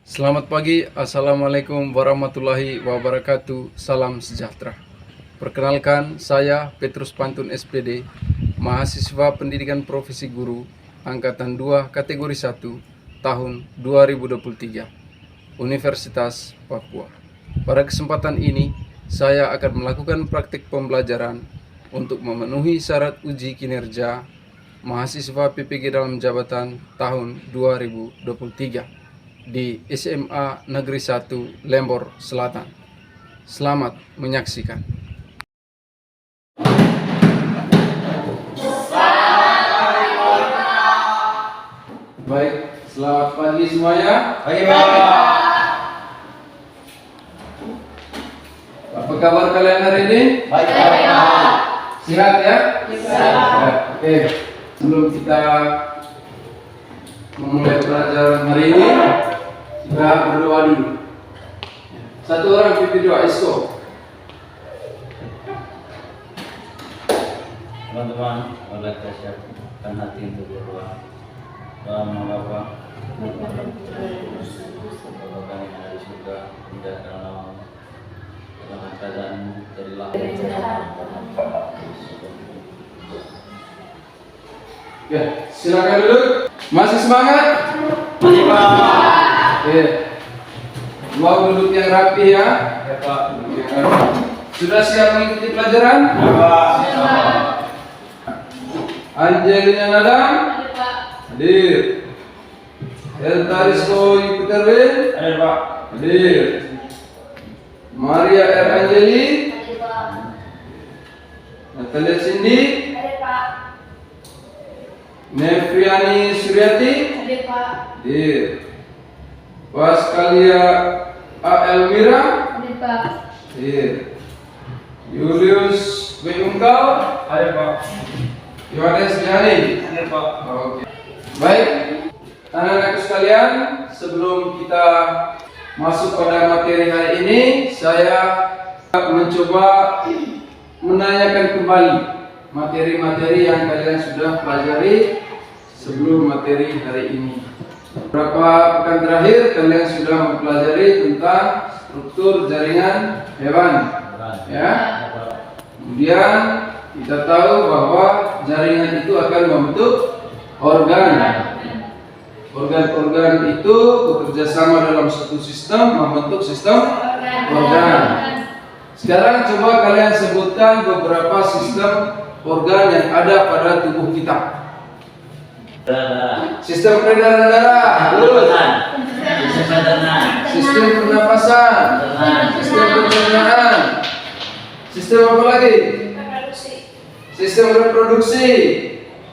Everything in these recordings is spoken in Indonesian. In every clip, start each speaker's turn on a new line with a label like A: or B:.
A: Selamat pagi, Assalamualaikum warahmatullahi wabarakatuh, salam sejahtera. Perkenalkan, saya Petrus Pantun SPD, mahasiswa pendidikan profesi guru, Angkatan 2 kategori 1, tahun 2023, Universitas Papua. Pada kesempatan ini, saya akan melakukan praktik pembelajaran untuk memenuhi syarat uji kinerja mahasiswa PPG dalam jabatan tahun 2023. Di SMA Negeri 1 Lembor Selatan. Selamat menyaksikan. Baik, selamat pagi semuanya.
B: Pagi, Pak.
A: Apa kabar kalian hari ini?
B: Baik, Pak.
A: Sehat ya?
B: Sehat.
A: Oke, sebelum kita memulai pelajaran hari ini, kita berdoa dulu. Satu orang pimpin doa, Isko.
B: Teman-teman, mari kita siapkan hati untuk berdoa. Doa Bapa, Bapa kami yang ada di surga, dimuliakan namamu, dalam keadaanmu, jadilah
A: Ya, silakan duduk. Masih semangat?
B: Masih, Pak.
A: Oke. Mau duduk yang rapi ya.
B: Ya, Pak.
A: Duduk yang rapi. Sudah siap mengikuti pelajaran?
B: Ya, Pak.
A: Angelina Nadam? Hadir. Eltarisko Yukuterwin?
B: Ada, Pak.
A: Hadir. Maria R. Angeli? Natalia Cindy? Nefriani Suryati? Hadir. Paskalia A. Elmira? Hadir. Julius B. Ungkal?
B: Ada, Pak.
A: Yohanes Jani?
B: Ada, Pak.
A: Oke. Baik, anak-anakku sekalian, sebelum kita masuk pada materi hari ini, saya mencoba menanyakan kembali materi-materi yang kalian sudah pelajari sebelum materi hari ini. Beberapa pekan terakhir kalian sudah mempelajari tentang struktur jaringan hewan, ya. Kemudian kita tahu bahwa jaringan itu akan membentuk organ. Organ-organ itu bekerja sama dalam satu sistem membentuk sistem organ. Sekarang coba kalian sebutkan beberapa sistem organ yang ada pada tubuh kita. Sistem peredaran darah, sistem pernapasan, sistem pencernaan, sistem apa lagi? Sistem reproduksi,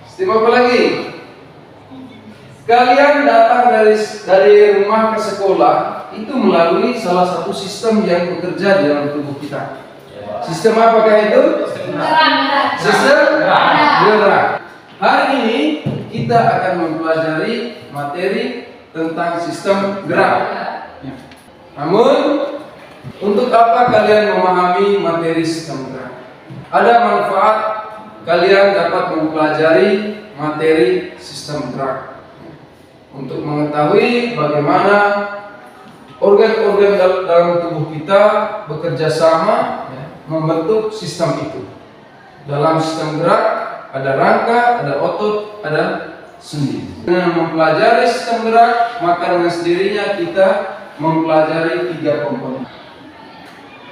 A: sistem apa lagi? Kalian datang dari rumah ke sekolah itu melalui salah satu sistem yang bekerja di dalam tubuh kita. Sistem apakah itu? Sistem gerak. Hari ini kita akan mempelajari materi tentang sistem gerak. Namun, untuk apa kalian memahami materi sistem gerak? Ada manfaat kalian dapat mempelajari materi sistem gerak untuk mengetahui bagaimana organ-organ dalam tubuh kita bekerja sama membentuk sistem itu. Dalam sistem gerak ada rangka, ada otot, ada sendi. Dengan mempelajari sistem gerak, maka dengan sendirinya kita mempelajari 3 komponen.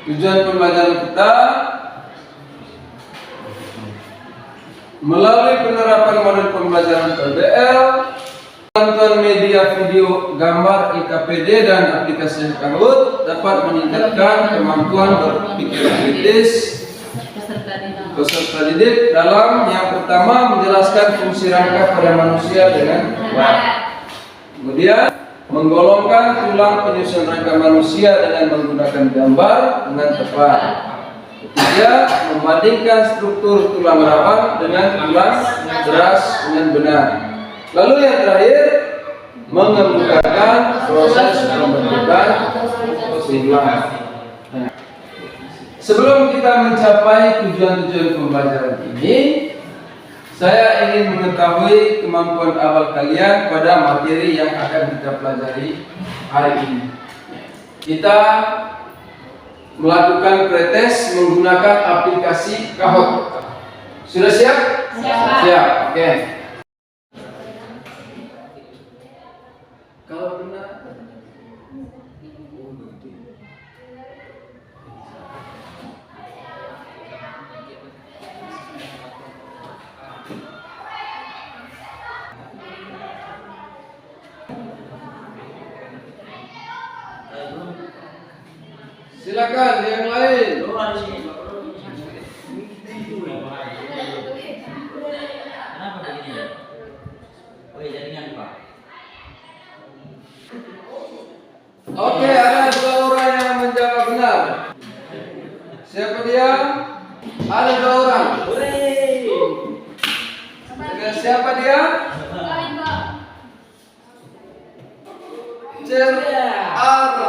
A: Tujuan pembelajaran kita melalui penerapan model pembelajaran PBL, bantuan media video, gambar, IKPD dan aplikasi Kahoot dapat meningkatkan kemampuan berpikir kritis peserta didik dalam yang pertama menjelaskan fungsi rangka pada manusia dengan baik. Kemudian menggolongkan tulang penyusun rangka manusia dengan menggunakan gambar dengan tepat. Ketiga, membandingkan struktur tulang rawan dengan tulang beras dengan benar. Lalu yang terakhir, mengemukakan proses pembentukan tulang. Sebelum kita mencapai tujuan-tujuan pembelajaran ini, saya ingin mengetahui kemampuan awal kalian pada materi yang akan kita pelajari hari ini. Kita melakukan pretest menggunakan aplikasi Kahoot. Sudah siap? Siap. Oke. Kalau benar silakan yang lain.
B: Kenapa begini? Oh iya, jaringan Pak.
A: Oke, ada 2 orang yang menjawab benar. Siapa dia? Ada 2 orang. Oke, siapa dia?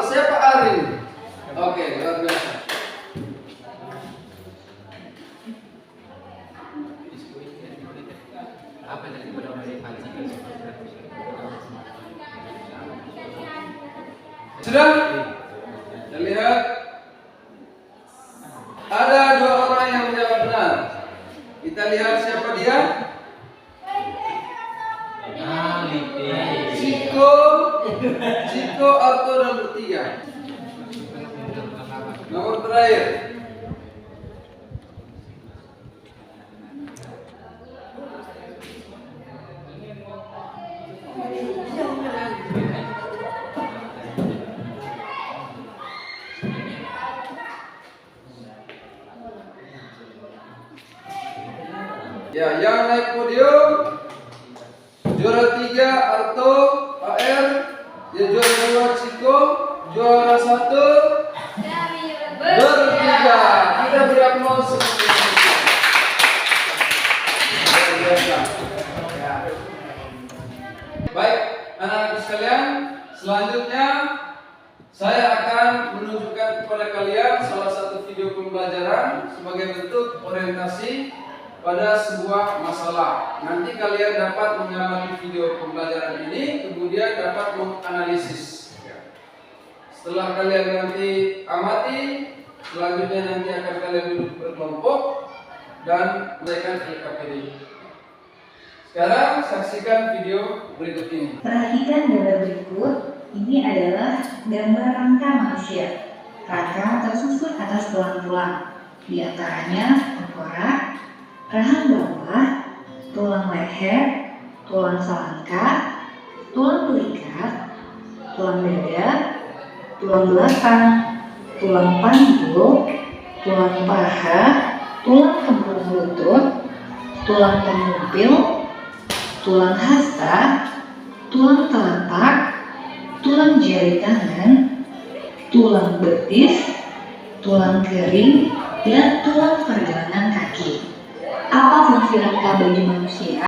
A: Siapa Arin? Oke, luar biasa. Sudah? Kita lihat. Ada 2 orang yang menjawab benar. Kita lihat siapa dia? Ciko, Arto dan bertiga. Nomor terakhir. Ya, yang naik podium juara 3 Arto AR, ya juara 2 Ciko, juara 1 bertiga. Kita beri aplaus. Baik, anak-anak sekalian, selanjutnya saya akan menunjukkan kepada kalian salah satu video pembelajaran sebagai bentuk orientasi pada sebuah masalah. Nanti kalian dapat mengamati video pembelajaran ini, kemudian dapat menganalisis. Setelah kalian nanti amati, selanjutnya nanti akan kalian duduk berkelompok dan menyelesaikan LKPD. Sekarang saksikan video berikut ini.
C: Perhatikan gambar berikut. Ini adalah gambar rangka manusia. Rangka tersusun atas tulang-tulang. Di antaranya tengkorak, rahang bawah, tulang leher, tulang selangkah, tulang belikat, tulang dada, tulang belakang, tulang panggul, tulang paha, tulang kembung lutut, tulang pengumpil, tulang hasta, tulang telapak, tulang jari tangan, tulang betis, tulang kering, dan tulang pergelangan kaki. Apa fungsi rangka bagi manusia?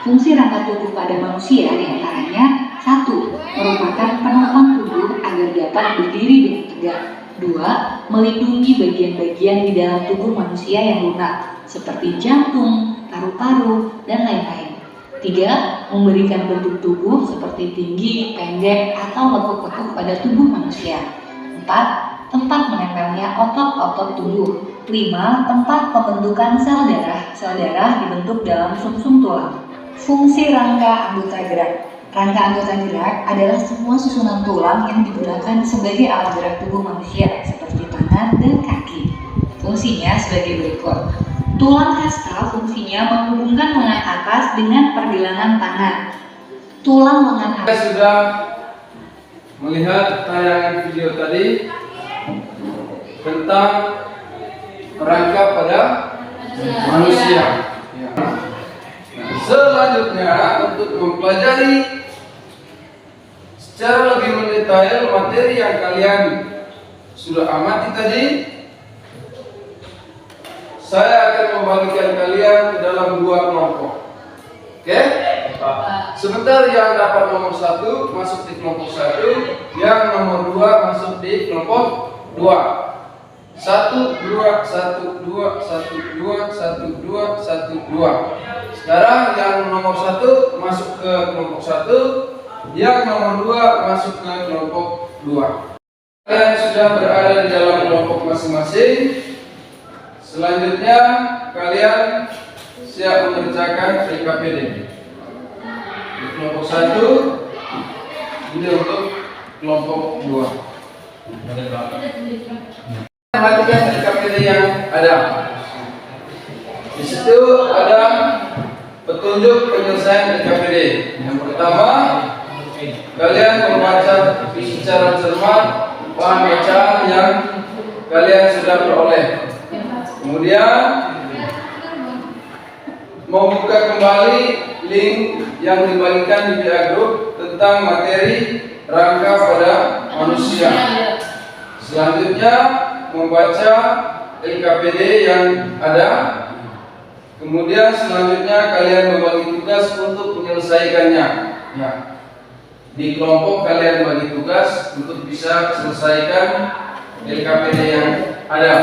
C: Fungsi rangka tubuh pada manusia diantaranya 1. Merupakan penopang tubuh agar dapat berdiri dengan tegak. 2. Melindungi bagian-bagian di dalam tubuh manusia yang lunak, seperti jantung, paru-paru, dan lain-lain. 3. Memberikan bentuk tubuh seperti tinggi, pendek, atau lekuk-lekuk pada tubuh manusia. 4. Tempat menempelnya otot-otot tubuh. 5. Tempat pembentukan sel darah. Sel darah dibentuk dalam sumsum tulang. Fungsi rangka anggota gerak. Rangka anggota gerak adalah semua susunan tulang yang digunakan sebagai alat gerak tubuh manusia, seperti tangan dan kaki. Fungsinya sebagai berikut. Tulang hasta fungsinya menghubungkan lengan atas dengan pergelangan tangan. Tulang lengan atas.
A: Kita sudah melihat tayangan video tadi tentang rangka pada manusia. Nah, selanjutnya untuk mempelajari secara lebih mendetail materi yang kalian sudah amati tadi, saya akan membagikan kalian ke dalam 2 kelompok. Oke? Sebentar yang dapat nomor 1 masuk di kelompok 1, yang nomor 2 masuk di kelompok 2. 1, 2, 1, 2, 1, 2, 1, 2, 1, 2. Sekarang yang nomor 1 masuk ke kelompok 1, yang nomor 2 masuk ke kelompok 2. Kalian sudah berada di dalam kelompok masing-masing. Selanjutnya kalian siap mengerjakan LKPD. Di kelompok 1, ini untuk kelompok 2. Perhatikan LKPD yang ada. Di situ ada petunjuk penyelesaian LKPD. Yang pertama, kalian membaca secara cermat bahan bacaan yang kalian sudah peroleh. Kemudian membuka kembali link yang dibagikan di PA Group tentang materi rangka pada manusia. Selanjutnya membaca LKPD yang ada. Kemudian selanjutnya kalian membagi tugas untuk menyelesaikannya. Ya. Di kelompok kalian bagi tugas untuk bisa selesaikan LKPD yang ada.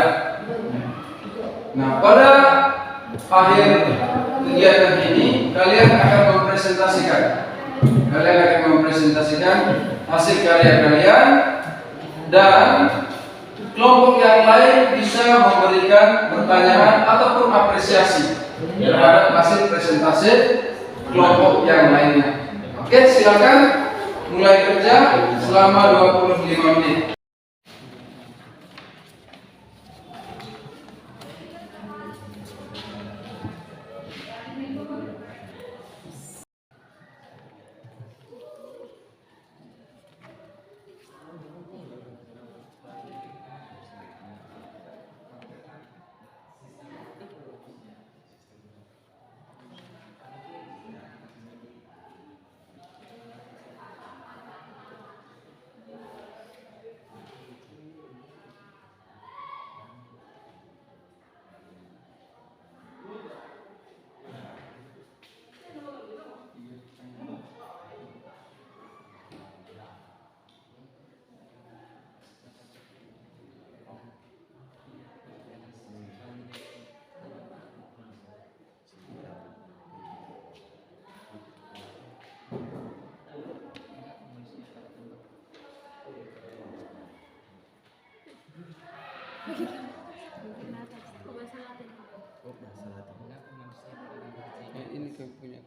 A: Nah, pada akhir kegiatan ini kalian akan mempresentasikan. Kalian akan mempresentasikan hasil karya kalian dan kelompok yang lain bisa memberikan pertanyaan ataupun apresiasi terhadap hasil presentasi kelompok yang lainnya. Oke, silakan mulai kerja selama 25 menit. Ini kau punya.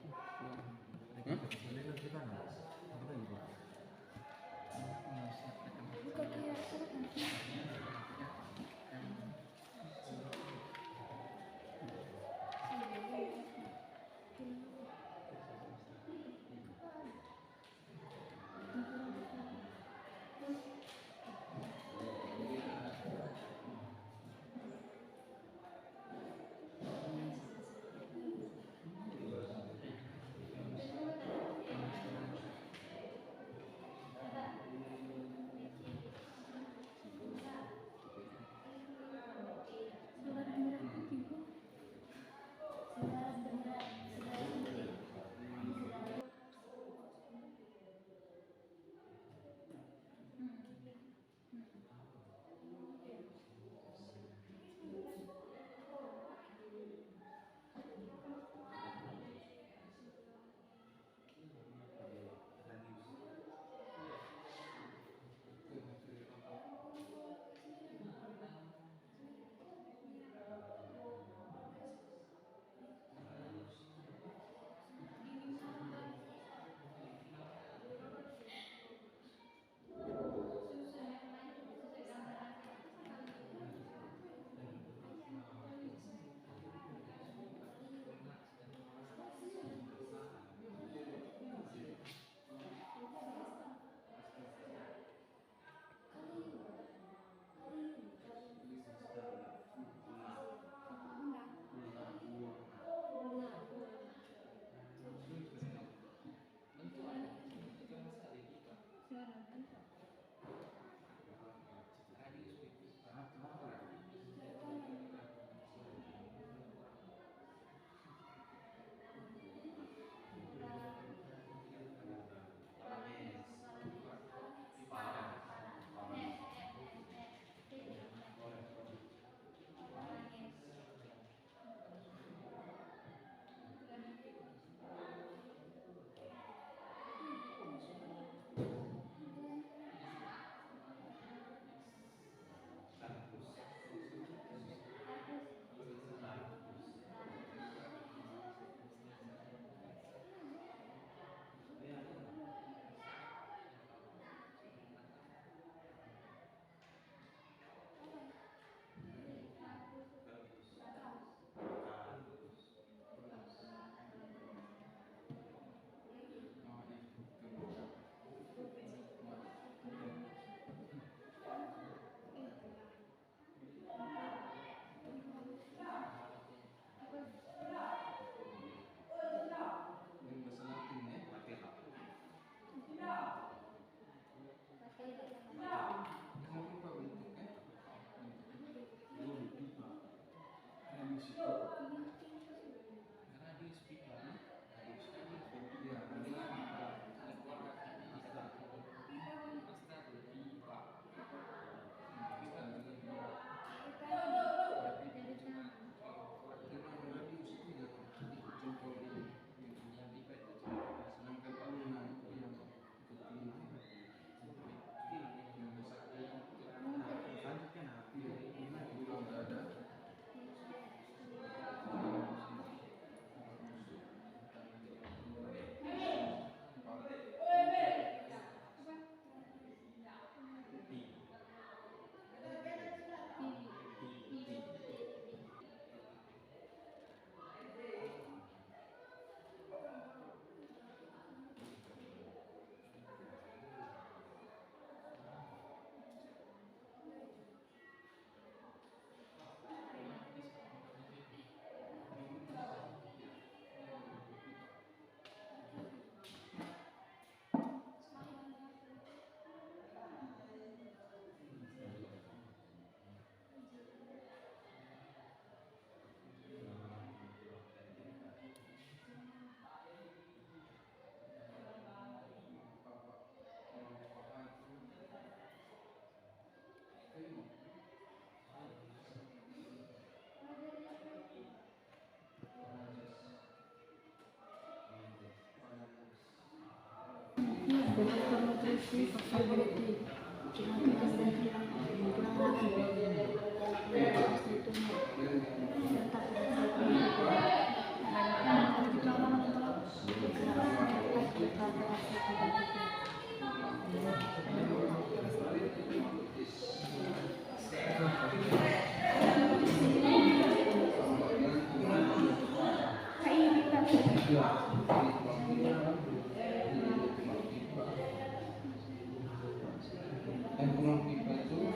A: Yang tulang pipa itu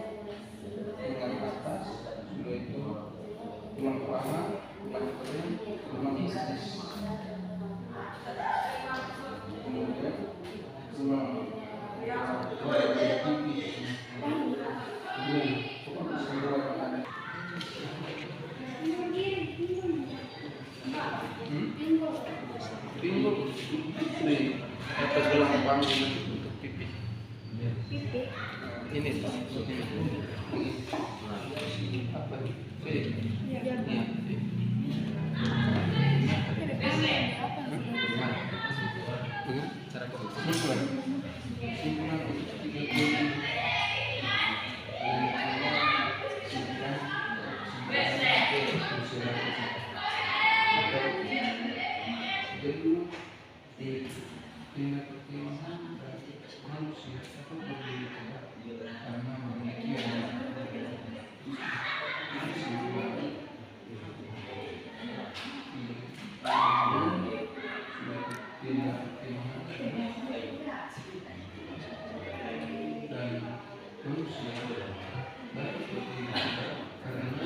A: tulang atas, sudah itu tulang paha, tulang kering, tulang istis. Kemudian tulang pipi. Pinggul di atas tulang panggung untuk pipi. Ini apa? Cara tindak pertimbangan manusia itu berbeda karena memiliki dan manusia baik berbeda karena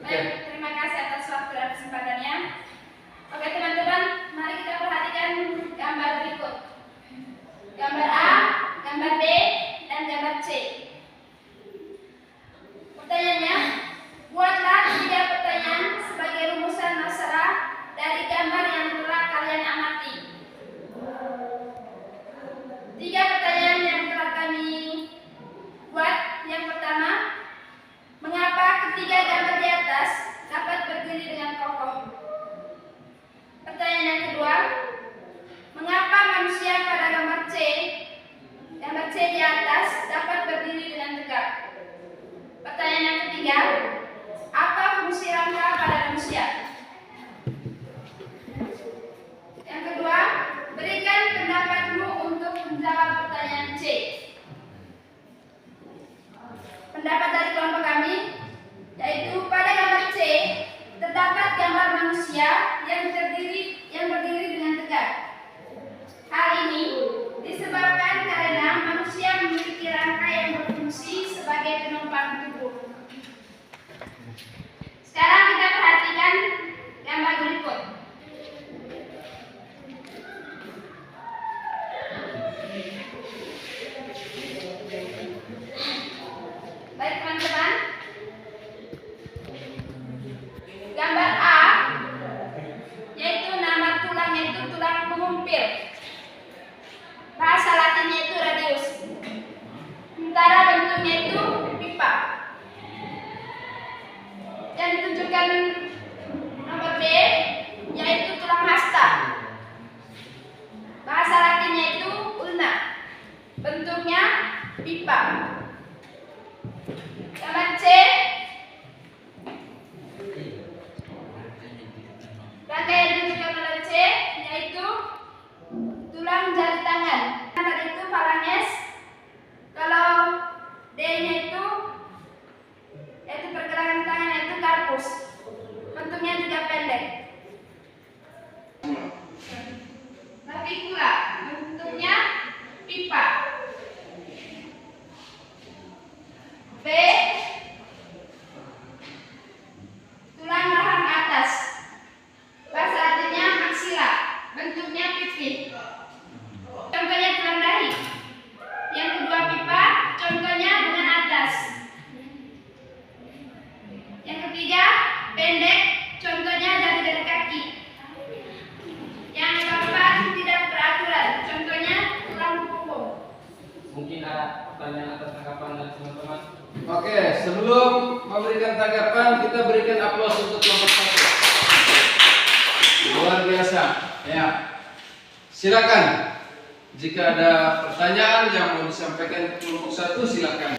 D: Baik, terima kasih atas waktu dan kesempatannya. Oke teman-teman, mari kita perhatikan gambar berikut. Gambar A, gambar B, dan gambar C. Pertanyaannya, buatlah 3 pertanyaan sebagai rumusan masalah dari gambar yang telah kalian amati. 3 pertanyaan yang telah kami buat. Yang pertama, mengapa ketiga gambar di atas dapat berdiri dengan kokoh? Pertanyaan yang kedua, mengapa manusia pada gambar C di atas dapat berdiri dengan tegak? Pertanyaan yang ketiga, apa fungsi rangka pada manusia? Yang kedua, berikan pendapatmu untuk menjawab pertanyaan C. Pendapat dari kelompok kami yaitu pada gambar C terdapat gambar manusia yang berdiri dengan tegak. Hal ini disebabkan karena manusia memiliki rangka yang berfungsi sebagai penopang tubuh. Sekarang kita perhatikan gambar berikut. Baik teman-teman, gambar A yaitu nama tulangnya itu tulang pengumpil, bahasa latinnya itu radius, sementara bentuknya itu pipa. Yang ditunjukkan nomor B yaitu tulang hasta, bahasa latinnya itu ulna, bentuknya pipa. Gambar C, rangka yang ditunjukkan oleh C yaitu tulang jari tangan. Tadi itu falanges. Kalau D-nya itu yaitu pergerakan tangan yaitu karpus. Bentuknya juga pendek. ketiga, pendek, contohnya jari-jari kaki. Yang keempat, tidak beraturan, contohnya tulang punggung.
E: Mungkin ada pertanyaan atas tanggapan dari teman-teman.
A: Oke, sebelum memberikan tanggapan, kita berikan aplaus untuk kelompok 1. Luar biasa. Ya. Silakan. Jika ada pertanyaan yang mau disampaikan ke kelompok 1, silakan.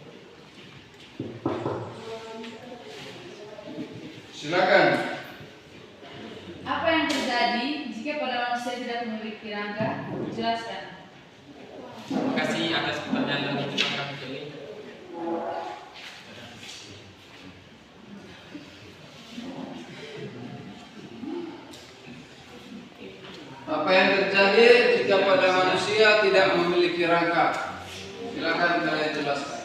A: Silakan.
F: Apa yang terjadi jika pada manusia tidak memiliki rangka? Jelaskan.
E: Terima kasih atas pertanyaan dari teman kami ini.
A: Apa yang terjadi jika pada manusia tidak memiliki rangka? Silakan kalian jelaskan.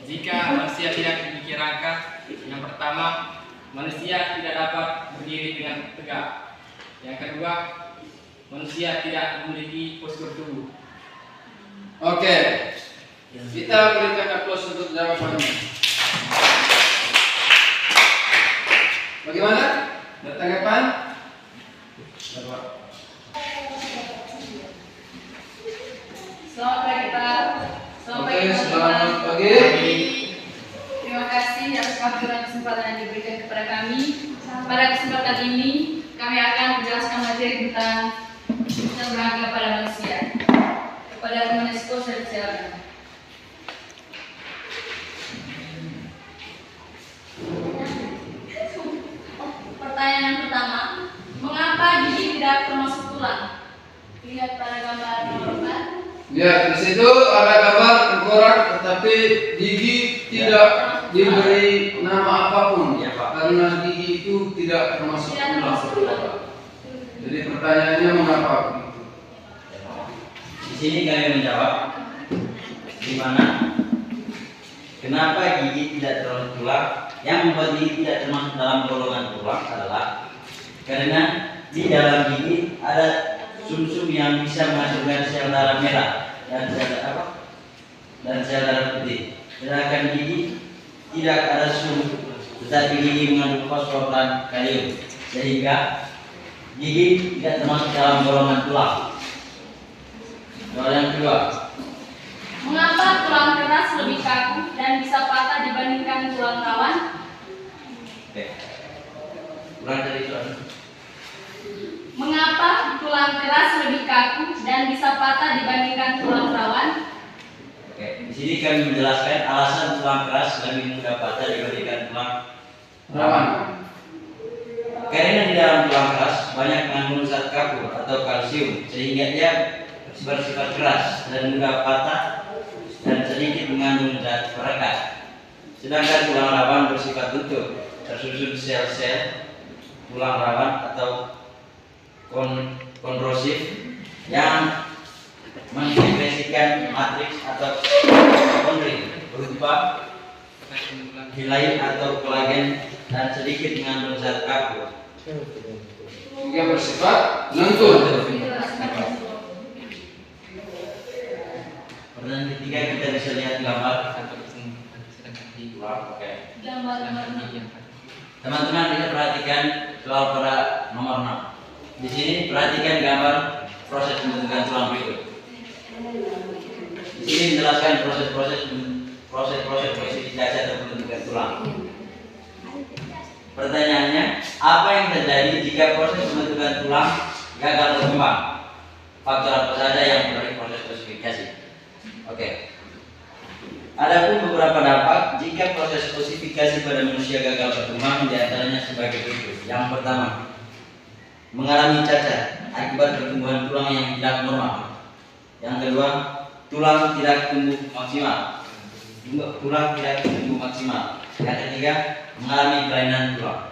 E: Jika manusia tidak memiliki rangka, yang pertama, manusia tidak dapat berdiri dengan tegak. Yang kedua, manusia tidak memiliki postur tubuh.
A: Oke. Kita berikan aplaus untuk jawabannya. Bagaimana? Ada tanggapan?
F: Selamat pagi Pak.
A: Oke, selamat pagi.
F: Terima kasih atas waktu dan kesempatan yang diberikan kepada kami. Pada kesempatan ini, kami akan menjelaskan materi tentang rangka pada manusia. Kepada teman Esko, saya silakan. Pertanyaan pertama, mengapa gigi tidak termasuk tulang? Lihat pada gambar nomor 4.
A: Ya, di situ ada gambar tengkorak, tetapi gigi tidak diberi nama apapun,
B: Ya, Pak.
A: karena gigi itu tidak termasuk tulang. Jadi pertanyaannya mengapa begitu?
B: Di sini kami menjawab di mana kenapa gigi tidak termasuk tulang. Yang membuat gigi tidak termasuk dalam golongan tulang adalah karena di dalam gigi ada sumsum yang bisa menghasilkan sel darah merah dan sel darah putih. Sedangkan gigi tidak ada sumsum, tetapi gigi mengandung fosfor dan kalium, sehingga gigi tidak termasuk dalam golongan tulang. Soal yang kedua,
F: Mengapa tulang keras lebih kaku dan bisa patah dibandingkan tulang rawan?
B: oke, ulang dari soal.
F: Mengapa tulang keras lebih kaku dan bisa patah dibandingkan tulang rawan?
B: Oke, di sini kami menjelaskan alasan tulang keras lebih mudah patah dibandingkan tulang
A: Rawan.
B: Karena di dalam tulang keras banyak mengandung zat kaku atau kalsium, sehingga dia bersifat keras dan mudah patah dan sedikit mengandung zat perekat. Sedangkan tulang rawan bersifat lentur, tersusun sel-sel tulang rawan atau kondrosif yang mendepresikan matriks atau kondri berupa hilain atau kolagen dan sedikit mengandung zat kaku.
A: Yang bersifat lentur.
B: Pertanyaan ketiga kita bisa lihat gambar. Oke.
F: Gambar nomor 6.
B: Teman-teman bisa perhatikan soal pada nomor 6. Di sini perhatikan gambar proses pembentukan tulang berikut. Di sini menjelaskan proses klasifikasi atau pembentukan tulang. Pertanyaannya, apa yang terjadi jika proses pembentukan tulang gagal berkembang? Faktor apa saja yang mempengaruhi proses klasifikasi? Oke. Adapun beberapa dampak jika proses klasifikasi pada manusia gagal berkembang, diantaranya sebagai berikut. Yang pertama, mengalami cacat akibat pertumbuhan tulang yang tidak normal. Yang kedua, tulang tidak tumbuh maksimal. Yang ketiga, mengalami kelainan tulang.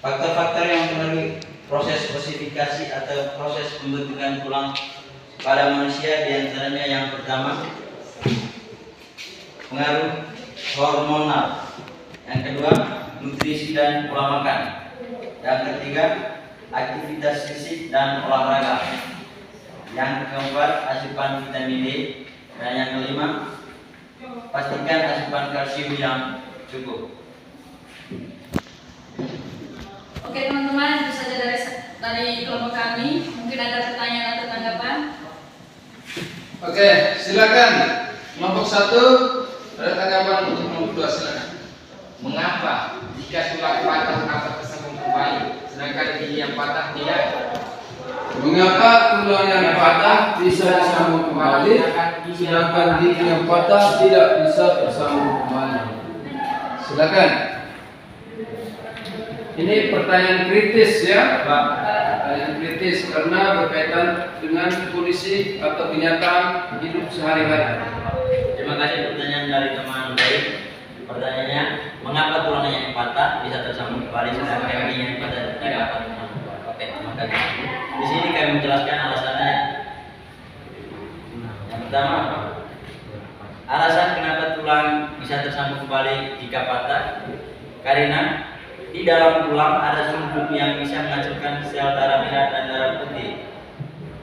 B: Faktor-faktor yang mempengaruhi proses klasifikasi atau proses pembentukan tulang pada manusia diantaranya yang pertama, pengaruh hormonal kedua, nutrisi dan pola makan. Yang ketiga, aktivitas fisik dan olahraga. Yang keempat, asupan vitamin D. Dan yang kelima, pastikan asupan kalsium yang cukup.
F: Oke teman-teman, itu saja dari kelompok kami. Mungkin ada pertanyaan atau tanggapan?
A: Oke, silakan. Kelompok 1 ada tanggapan untuk kelompok 2, silakan.
E: Mengapa jika tulang patah dapat tersambung kembali, sedangkan gigi yang patah tidak?
A: Mengapa tulang yang patah bisa disambung kembali, sedangkan gigi yang patah tidak bisa tersambung kembali? Silakan. Ini pertanyaan kritis ya, Pak. Pertanyaan kritis karena berkaitan dengan kondisi atau kenyataan hidup sehari-hari.
B: Terima kasih pertanyaan dari teman baik. Pertanyaannya, mengapa tulangnya yang patah bisa tersambung kembali sedangkan kakinya yang patah tidak dapat tersambung kembali? Oke, terima kasih. Di sini kami menjelaskan alasannya. Yang pertama, alasan kenapa tulang bisa tersambung kembali jika patah, karena di dalam tulang ada sumber yang bisa menghasilkan sel darah merah dan darah putih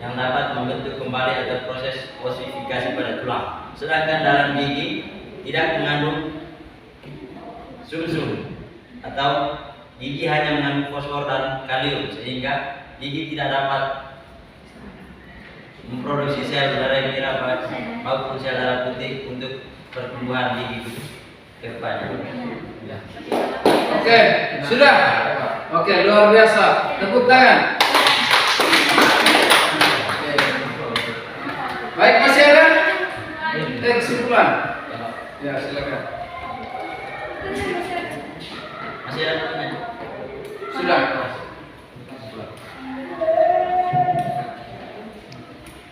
B: yang dapat membentuk kembali atau proses osifikasi pada tulang. Sedangkan dalam gigi tidak mengandung sumsum atau gigi hanya mengandung fosfor dan kalium sehingga gigi tidak dapat memproduksi sel darah merah maupun sel darah putih untuk pertumbuhan gigi ke depannya. Ya.
A: Oke, sudah. Oke, luar biasa. Tepuk tangan. Oke. Baik, masih ada? Kesimpulan. Ya, silakan.
B: Masih ada pertanyaan?
A: Sudah.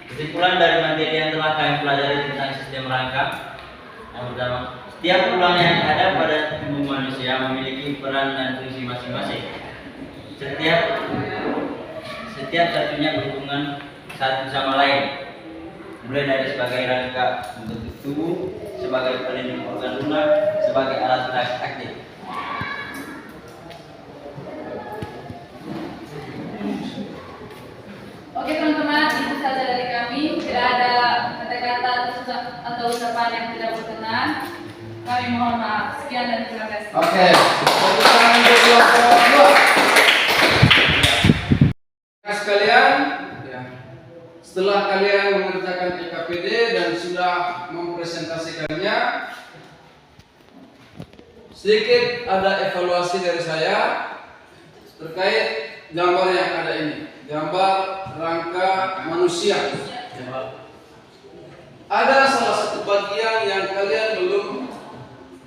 B: Kesimpulan dari materi yang telah kami pelajari tentang sistem rangka. Yang pertama, setiap tulang yang ada pada tubuh manusia memiliki peran dan fungsi masing-masing. Setiap satunya berhubungan satu sama lain. Mulai dari sebagai rangka membentuk tubuh, sebagai pelindung organ lunak, sebagai alat gerak aktif.
F: Oke teman-teman, itu saja dari kami. Tidak ada kata-kata atau ucapan yang tidak berkenan. Kami mohon maaf. Sekian dan terima kasih.
A: Oke. Tepuk tangan untuk kelompok 2. Sekalian, ya. Setelah kalian mengerjakan KKPD dan sudah mempresentasikannya, sedikit ada evaluasi dari saya terkait gambar yang ada ini. Gambar rangka manusia. Ada salah satu bagian yang kalian belum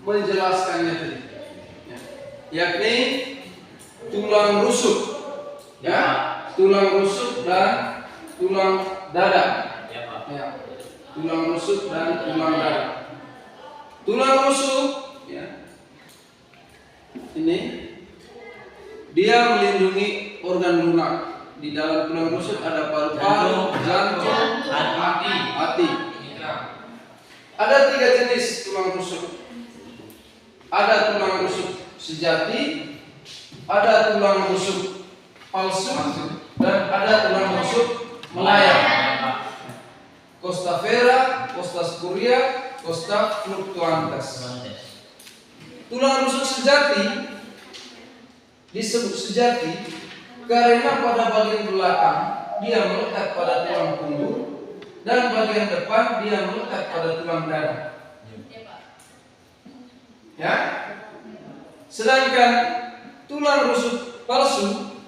A: menjelaskannya tadi, yakni tulang rusuk, ya, tulang rusuk dan tulang dada, ya, tulang rusuk dan tulang dada. Tulang rusuk, ya, ini dia melindungi organ lunak. Di dalam tulang rusuk ada paru-paru, jantung, hati. Ada 3 jenis tulang rusuk. Ada tulang rusuk sejati, ada tulang rusuk palsu, dan ada tulang rusuk melayang. Costa vera, costa scuria, costa fluctuantes. Tulang rusuk sejati disebut sejati karena pada bagian belakang dia melekat pada tulang punggung dan bagian depan dia melekat pada tulang dada. Ya. Sedangkan tulang rusuk palsu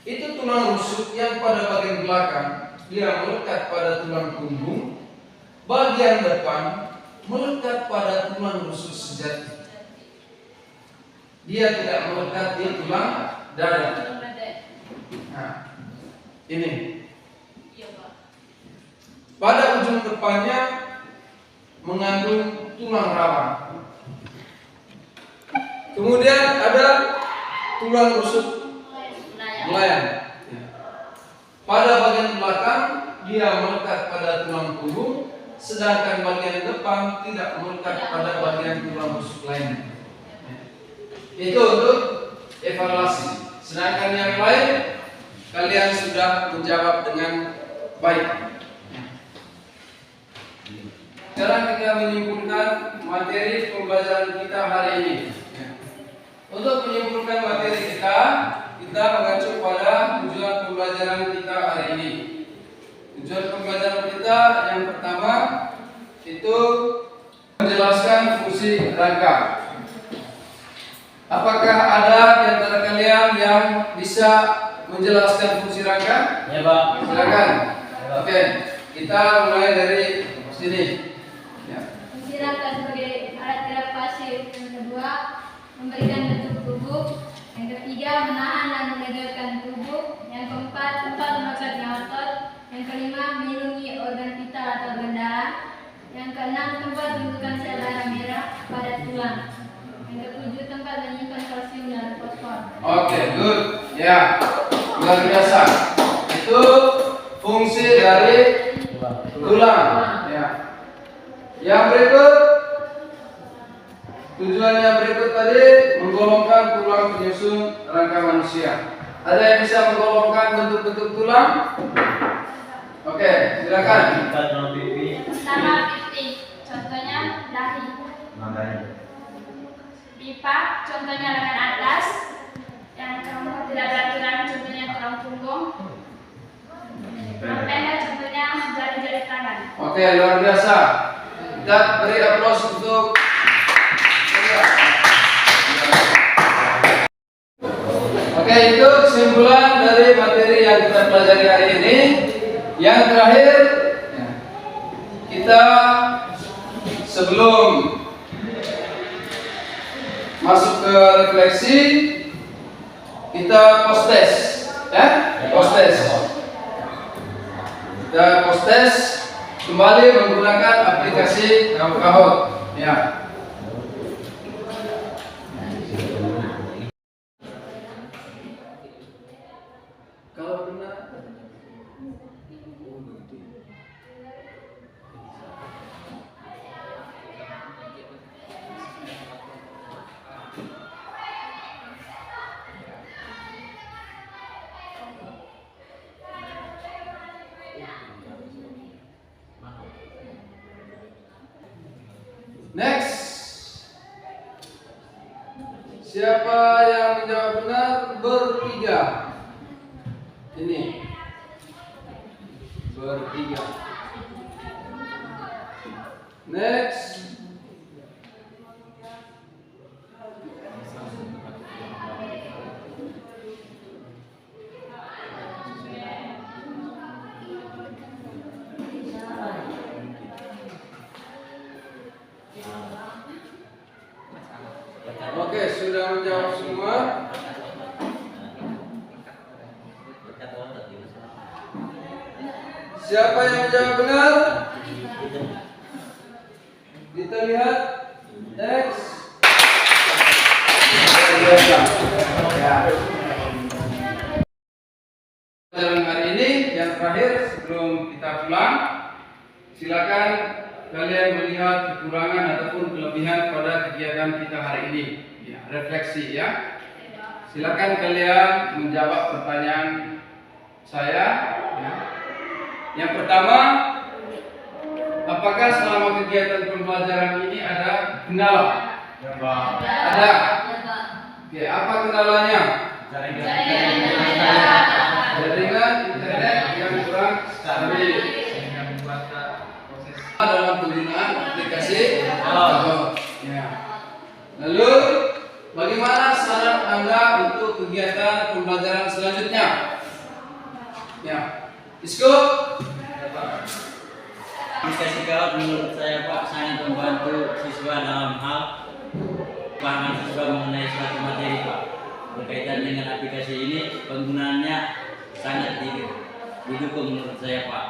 A: itu tulang rusuk yang pada bagian belakang dia melekat pada tulang punggung, bagian depan melekat pada tulang rusuk sejati. Dia tidak melekat di tulang dada. Nah, ini. Pada ujung depannya mengandung tulang rawan. Kemudian ada tulang rusuk melayang. Pada bagian belakang dia melekat pada tulang punggung, sedangkan bagian depan tidak melekat pada bagian tulang rusuk lain. Itu untuk evaluasi. Sedangkan yang lain kalian sudah menjawab dengan baik. Sekarang kita menyimpulkan materi pembelajaran kita hari ini. Untuk menyimpulkan materi kita mengacu pada tujuan pembelajaran kita hari ini. Tujuan pembelajaran kita yang pertama itu menjelaskan fungsi rangka. Apakah ada di antara kalian yang bisa menjelaskan fungsi rangka?
B: Ya, Pak.
A: Silakan. Oke, kita mulai dari sini. Ya.
D: Fungsi rangka sebagai alat gerak pasif. Yang kedua, memberikan bentuk tubuh. Yang ketiga, menahan dan melegakan tubuh. Yang keempat, tempat melekatnya otot. Yang kelima, melindungi organ vital atau organ darah. Yang keenam, tempat pembentukan sel darah merah pada tulang. Yang ketujuh, tempat menyimpan kalsium dan fosfor.
A: Oke, good. Ya, luar biasa. Itu fungsi dari tulang. Ya. Yang berikut, tujuan yang berikut tadi menggolongkan tulang penyusun rangka manusia. Ada yang bisa menggolongkan bentuk-bentuk tulang? Oke, silakan.
D: Pertama, pipi. Contohnya dahi. Pipa. Contohnya lengan atas. Yang keempat tidak beraturan. Contohnya tulang punggung. Pendek. Contohnya jari-jari tangan.
A: Oke, luar biasa. Kita beri aplaus untuk Oke, itu kesimpulan dari materi yang kita pelajari hari ini. Yang terakhir, kita sebelum masuk ke refleksi, kita post test, ya, post test. Kita post test kembali menggunakan aplikasi Kahoot, ya. Kalau benar next. Siapa yang menjawab benar bertiga. Ini bertiga. Next. Oke, sudah menjawab semua. Siapa yang menjawab benar? Kita lihat. Next. Ya. Dalam hari ini yang terakhir sebelum kita pulang, silakan kalian melihat kekurangan ataupun kelebihan pada kegiatan kita hari ini. Ya, refleksi ya. Silakan kalian menjawab pertanyaan saya. Ya. Yang pertama, apakah selama kegiatan pembelajaran ini ada kendala? Ada. Oke, apa kendalanya? Jaringan internet yang kurang stabil sehingga membuat proses dalam penggunaan aplikasi Kahoot. Ya. Lalu, bagaimana saran Anda untuk kegiatan pembelajaran selanjutnya? Ya. Isko.
B: Aplikasi Kahoot menurut saya Pak sangat membantu siswa dalam hal pemahaman siswa mengenai suatu materi Pak. Berkaitan dengan aplikasi ini penggunaannya sangat didukung menurut saya Pak.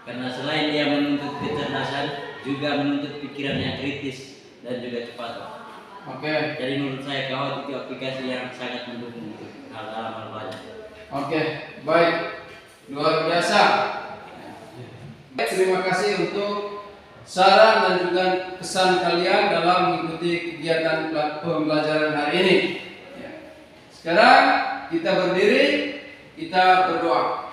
B: Karena selain dia menuntut kecerdasan, juga menuntut pikiran yang kritis dan juga cepat Pak.
A: Oke.
B: Jadi menurut saya Kahoot itu aplikasi yang sangat mendukung hal dalam hal belajar.
A: Oke, baik. Luar biasa. Terima kasih untuk saran dan juga kesan kalian dalam mengikuti kegiatan pembelajaran hari ini. Sekarang kita berdiri, kita berdoa.